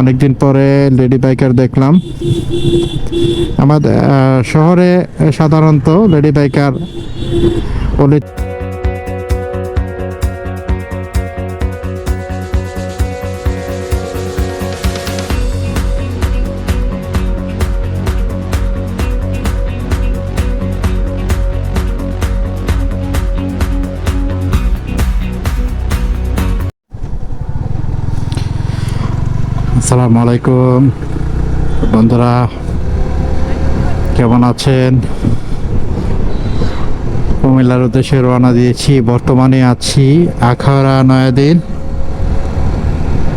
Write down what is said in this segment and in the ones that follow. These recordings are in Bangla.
অনেকদিন পরে লেডি বাইকার দেখলাম। আমাদের শহরে সাধারণত লেডি বাইকার বলে। আসসালামু আলাইকুম বন্ধুরা, কেমন আছেন? কুমিল্লার উদ্দেশ্যে রওনা দিয়েছি। বর্তমানে আছি আখাউড়া নয়াদিন।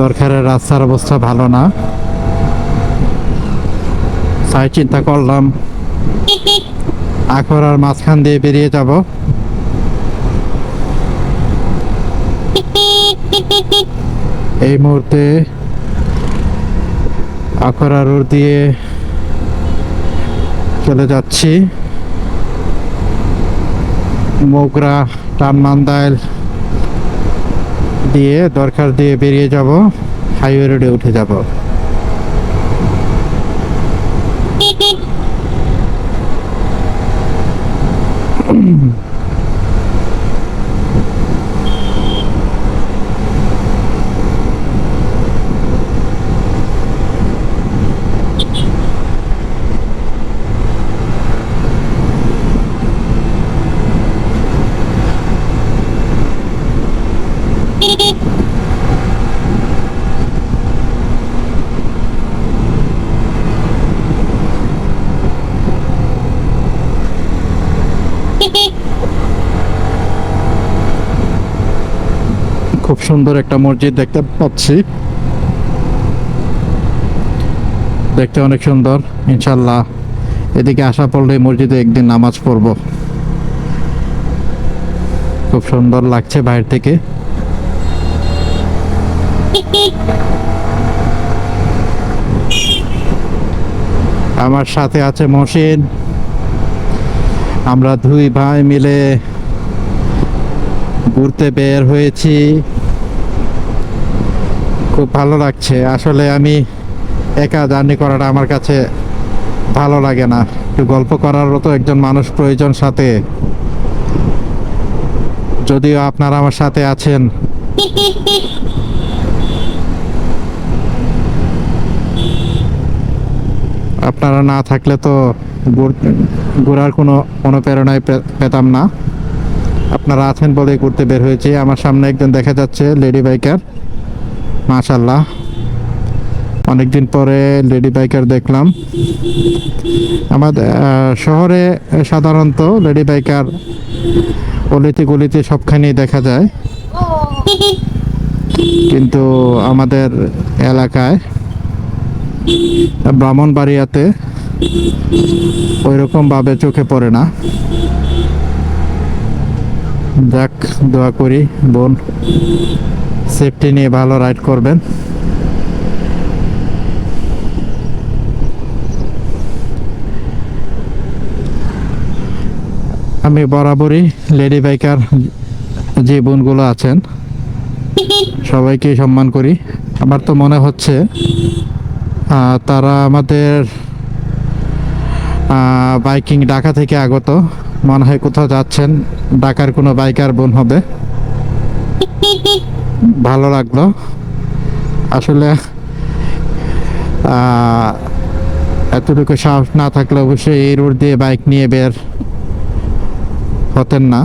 দরকারের রাস্তার অবস্থা ভালো না, তাই চিন্তা করলাম আখাউড়ার মাঝখান দিয়ে বেরিয়ে যাব। এই মুহূর্তে আখাউড়া রোড দিয়ে চলে যাচ্ছি মোগরা টানমান্দাইল দিয়ে, দরকার দিয়ে বেরিয়ে যাব, হাইওয়ে রোডে উঠে যাব। খুব সুন্দর একটা মসজিদ দেখতে পাচ্ছি, দেখতে অনেক সুন্দর। ইনশাল্লাহ এদিকে আসা পড়লে মসজিদে একদিন নামাজ পড়ব। খুব সুন্দর লাগছে বাইরে থেকে। আমার সাথে আছে মহসিন। আমরা দুই ভাই মিলে ঘুরতে বের হয়েছি। খুব ভালো লাগছে। আসলে আমি একা জার্নি করাটা আমার কাছে ভালো লাগে না, একটু গল্প করারও তো একজন মানুষ প্রয়োজন সাথে। যদিও আপনারা আমার সাথে আছেন, আপনারা না থাকলে তো ঘোরার কোনো অনুপ্রেরণায় পেতাম না। আপনারা আছেন বলে ঘুরতে বের হয়েছি। আমার সামনে একজন দেখা যাচ্ছে লেডি বাইকার, মাশাআল্লাহ। অনেকদিন পরে লেডি বাইকার দেখলাম। আমাদের শহরে সাধারণত লেডি বাইকার অলিতে গলিতে সবখানেই দেখা যায়, কিন্তু আমাদের এলাকায় ব্রাহ্মণবাড়িয়াতে ওইরকম ভাবে চোখে পড়ে না। যাক, দোয়া করি বোন সেফটি নিয়ে ভালো রাইড করবেন। আমি বরাবরই লেডি বাইকার যে বোনগুলো আছেন সবাইকে সম্মান করি। আমার তো মনে হচ্ছে তারা আমাদের বাইকিং ঢাকা থেকে আগত, মনে হয় কোথাও যাচ্ছেন, ঢাকার কোনো বাইকার বোন হবে। ভালো লাগলো আসলে। এতটুকু সাহস না থাকলে অবশ্যই এই রোড দিয়ে বাইক নিয়ে বের হতেন না।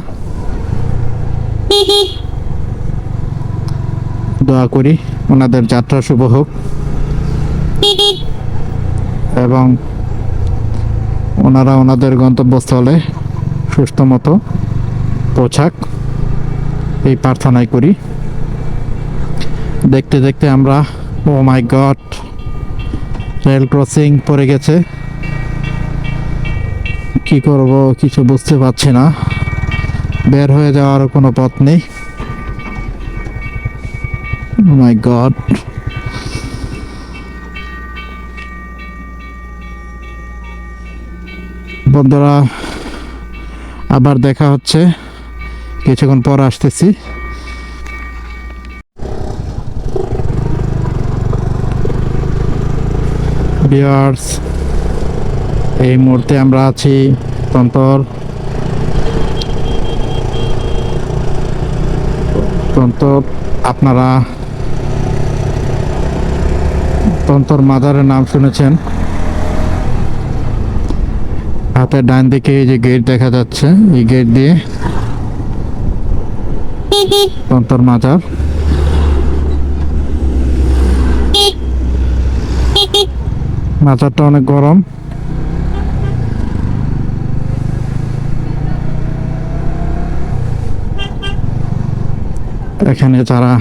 দোয়া করি ওনাদের যাত্রা শুভ হোক এবং ওনারা ওনাদের গন্তব্যস্থলে সুস্থ মতো পৌঁছাক, এই প্রার্থনাই করি। দেখতে দেখতে আমরা, ও মাই গড, রেল ক্রসিং পড়ে গেছে। কি করব কিছু বুঝতে পারছি না। বের হয়ে যাওয়ার কোনো পথ নেই। ও মাই গড। বন্ধুরা, আবার দেখা হচ্ছে, কিছুক্ষণ পর আসতেছি। ভিউয়ার্স, এই মুহূর্তে আমরা আছি তন্তর তন্তর আপনারা তন্তর মাজারের নাম শুনেছেন। হাতের ডান দিকে এই যে গেট দেখা যাচ্ছে, এই গেট দিয়ে তন্তর মাজার। মাজারটা অনেক গরম। এখানে যারা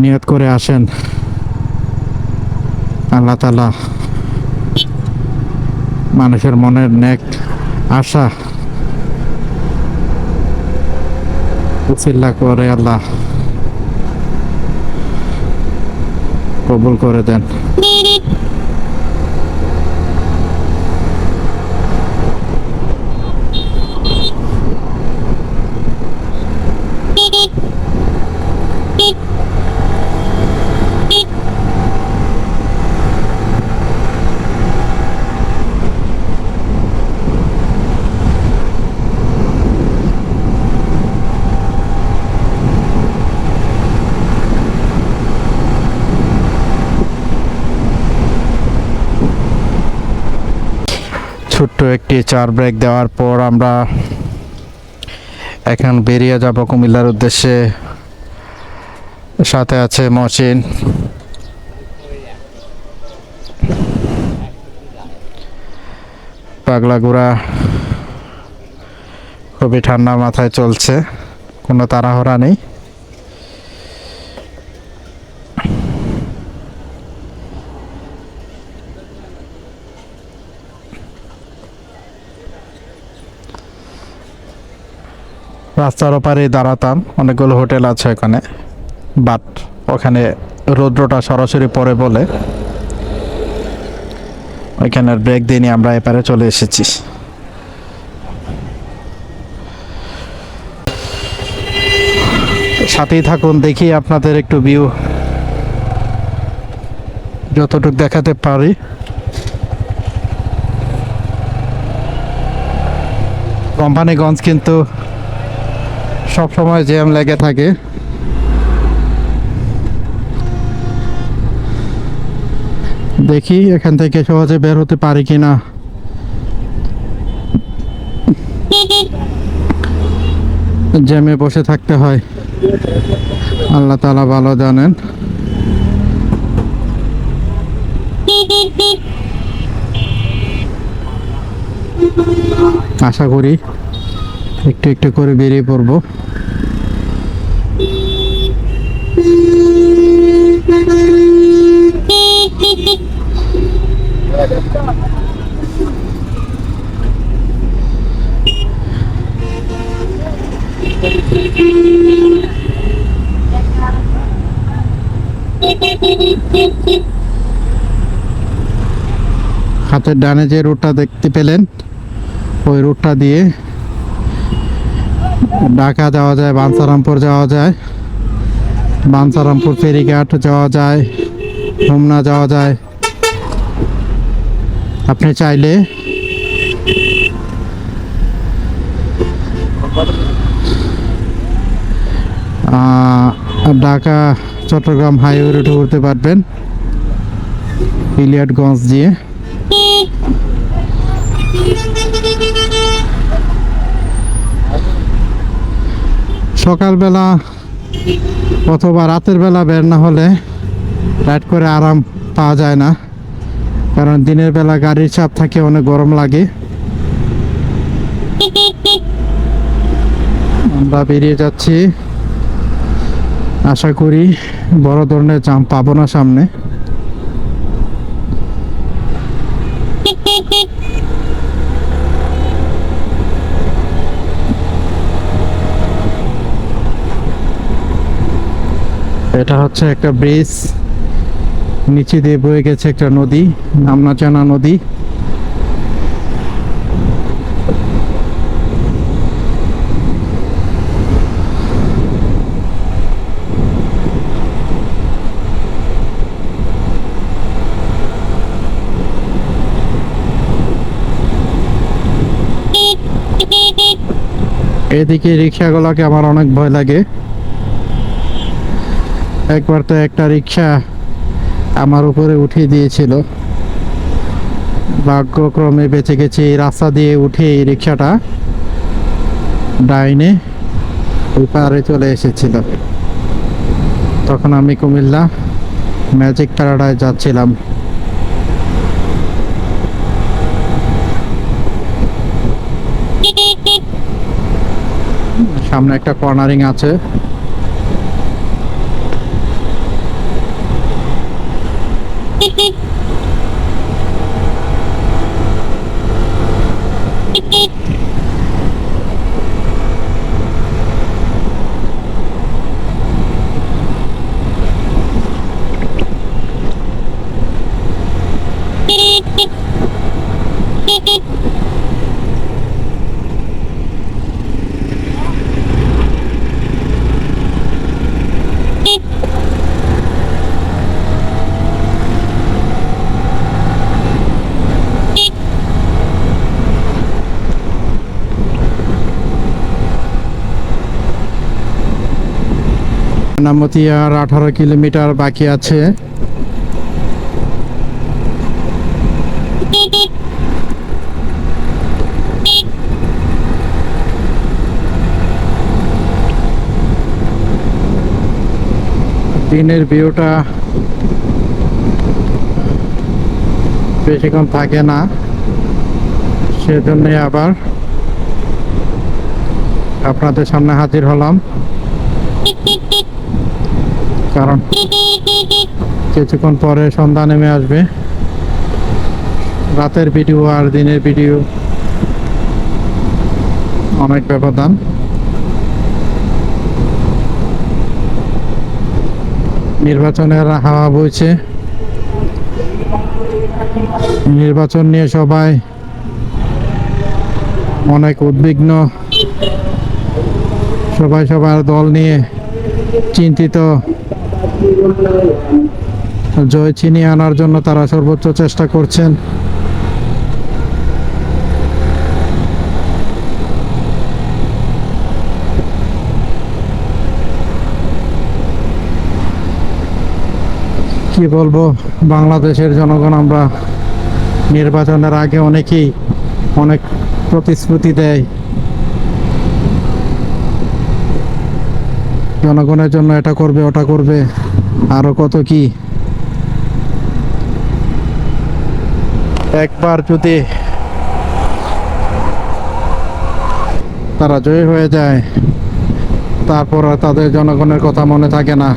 নিয়ত করে আসেন, আল্লাহ তাআলা মানুষের মনের নেক আশা উসিলা করে আল্লাহ কবুল করে দেন। ছোট্ট একটি চার ব্রেক দেওয়ার পর আমরা এখন বেরিয়ে যাব কুমিল্লার উদ্দেশ্যে। সাথে আছে মহসিন। পাগলা ঘোড়া খুবই ঠান্ডা মাথায় চলছে, কোনো তাড়াহুড়া নেই। রাস্তার ওপারে দাঁড়াতাম, অনেকগুলো হোটেল আছে ওখানে, বাট ওখানে রৌদ্রটা সরাসরি পড়ে বলে ওইখানে ব্রেক দিয়ে নিয়ে আমরা এপারে চলে এসেছি। সাথেই থাকুন, দেখি আপনাদের একটু ভিউ যতটুকু দেখাতে পারি। কোম্পানিগঞ্জ কিন্তু সব সময় জ্যাম লেগে থাকে। দেখি এখান থেকে সহজে বের হতে পারি কিনা। জ্যামে বসে থাকতে হয়, আল্লাহ তাআলা ভালো জানেন। আশা করি একটু একটু করে বেরিয়ে পড়বো। হাতের ডানে যে রোডটা দেখতে পেলেন, ওই রোডটা দিয়ে ঢাকা যাওয়া যায়, বাঞ্ছারামপুর যাওয়া যায়, বাঞ্ছারামপুর ফেরিঘাট যাওয়া যায়, হোমনা যাওয়া যায়। আপনি চাইলে ঢাকা চট্টগ্রাম হাইওয়ে রুটে উঠতে পারবেন ইলিয়াটগঞ্জ দিয়ে। সকালবেলা অথবা রাতের বেলা বের না হলে রাইড করে আরাম পাওয়া যায় না, কারণ দিনের বেলা গাড়ির চাপ থাকে, অনেক গরম লাগে। আমরা বেরিয়ে যাচ্ছি, আশা করি বড় ধরনের জ্যাম পাবো না সামনে। এটা হচ্ছে একটা ব্রিজ, নিচে দিয়ে বয়ে গেছে একটা নদী, নামনাচানা নদী। এদিকে রিক্সাগুলোকে আমার অনেক ভয় লাগে। একবার তো একটা রিক্সা আমার উপরে উঠিয়ে দিয়েছিল, ভাগ্যক্রমে বেঁচে গেছি। এই রাস্তা দিয়ে উঠে এই রিক্সাটা ডাইনে ওই পারে চলে এসেছিল। তখন আমি কুমিল্লা ম্যাজিক প্যারাডাইজ যাচ্ছিলাম। সামনে একটা কর্নারিং আছে। ময়নামতি আর 18 কিলোমিটার বাকি আছে। দিনের ভিউটা বেশিক্ষণ থাকে না, সেজন্যই আবার আপনাদের সামনে হাজির হলাম। কারণ কিছুক্ষণ পরে সন্ধ্যা নেমে আসবে। রাতের ভিডিও আর দিনের ভিডিও অনেক ব্যবধান। নির্বাচনের হাওয়া বইছে। নির্বাচন নিয়ে সবাই অনেক উদ্বিগ্ন, সবাই সবার দল নিয়ে চিন্তিত। জয় ছিনিয়ে আনার জন্য তারা সর্বোচ্চ চেষ্টা করছেন। কি বলবো, বাংলাদেশের জনগণ আমরা নির্বাচনের আগে অনেকেই অনেক প্রতিশ্রুতি দেয়, জনগণের জন্য এটা করবে ওটা করবে আরো কত কি। একবার যদি তারা জয়ী হয়ে যায়, তারপর আর তাদের জনগণের কথা মনে থাকে না।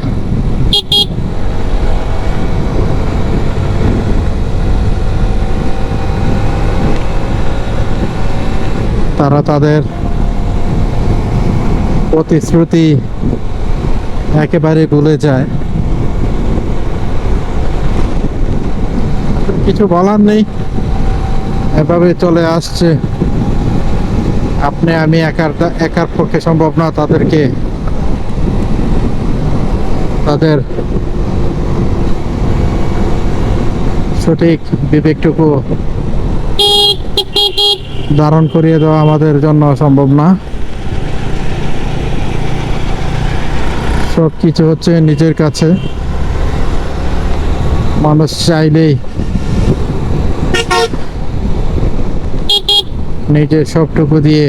তারা তাদের প্রতিশ্রুতি একেবারে ভুলে যায়। কিছু বলার নেই, এভাবে চলে আসছে। আপনি আমি একার পক্ষে সম্ভব না তাদেরকে তাদের সঠিক বিবেকটুকু ধারণ করিয়ে দেওয়া আমাদের জন্য সম্ভব না। সব কিছু হচ্ছে নিজের কাছে। মানুষ চাইলেই নিজের সবটুকু দিয়ে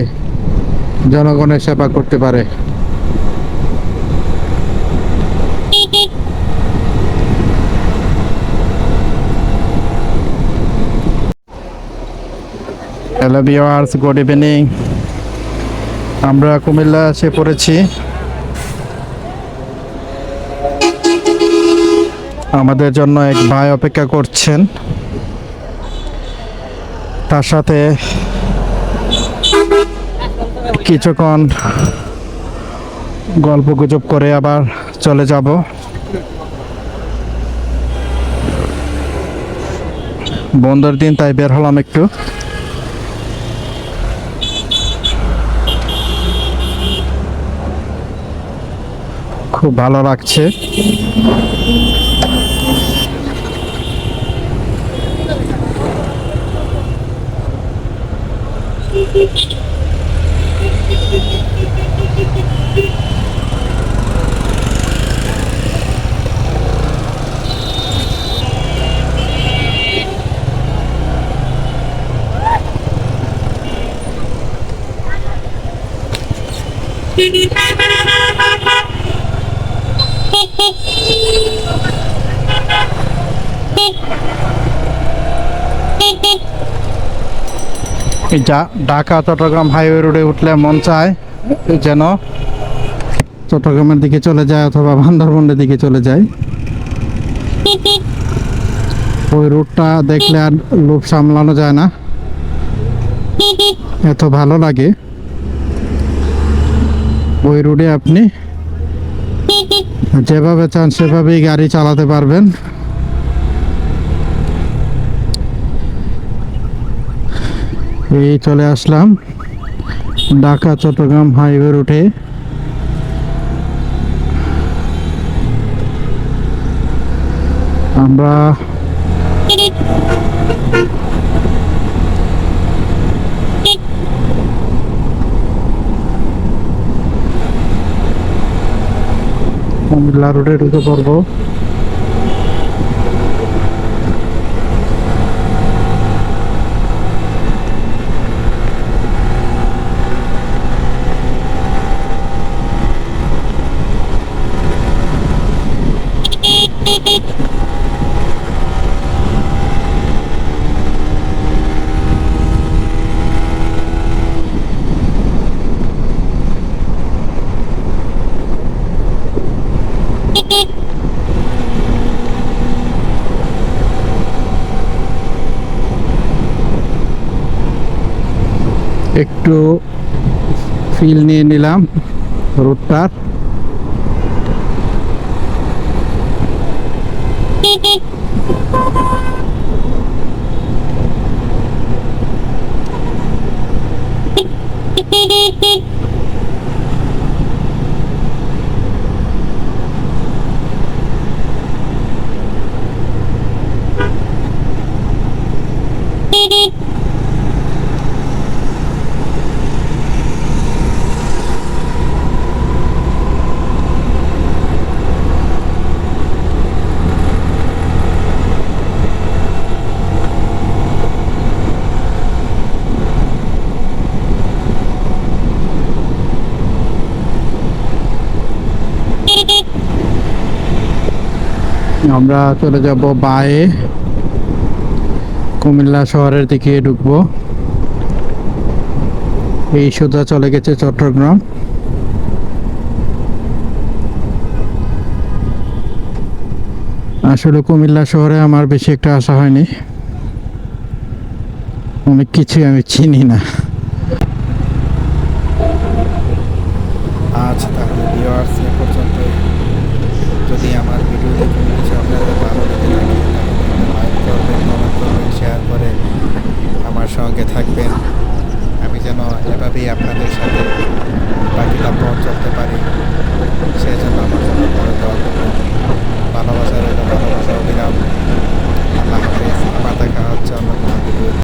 জনগণের সেবা করতে পারে। Hello viewers, good evening. আমরা কুমিল্লা এসে পড়েছি। আমাদের জন্য এক ভাই অপেক্ষা করছেন, তার সাথে কিছুক্ষণ গল্প গুজব করে আবার চলে যাব। বন্ধের দিন, তাই বের হলাম একটু। খুব ভালো লাগছে। এই ঢাকা চট্টগ্রাম হাইওয়ে রোডে উঠলে মন চায় যেন চট্টগ্রামের দিকে চলে যায় অথবা বান্দরবনের দিকে চলে যায়। ওই রোডটা দেখলে আর লোভ সামলানো যায় না, এত ভালো লাগে। ওই রোডে আপনি যেভাবে চান সেভাবেই গাড়ি চালাতে পারবেন। এই চলে আসলাম ঢাকা চট্টগ্রাম হাইওয়ে রুটে। আমরা কুমিল্লা রোডে ঢুকে পড়বো। একটু ফিল নিয়ে নিলাম রোডটার। আমরা চলে যাব বায়ে, কুমিল্লা শহরের দিকে ঢুকবো। এই সোজা চলে গেছে চট্টগ্রাম। আসলে কুমিল্লা শহরে আমার বেশি একটা আসা হয়নি, অনেক কিছুই আমি চিনি না। আচ্ছা, তাহলে ভিউয়ার্স এ পর্যন্তই। যদি আমার ভিডিও দেখে কিছু আপনাদের ভালো লেগে থাকে তাহলে লাইক করবেন, কমেন্ট করবেন, শেয়ার করে আমার সঙ্গে থাকবেন। আমি যেন এভাবেই আপনাদের সাথে বাকিটা পথ চলতে পারি, সেজন্য আমার জন্য ভালো দোয়া করবেন। ভালোবাসা রইল, ভালোবাসা অবিরাম। আল্লাহ হাফেজ। আবার দেখা হচ্ছে অন্য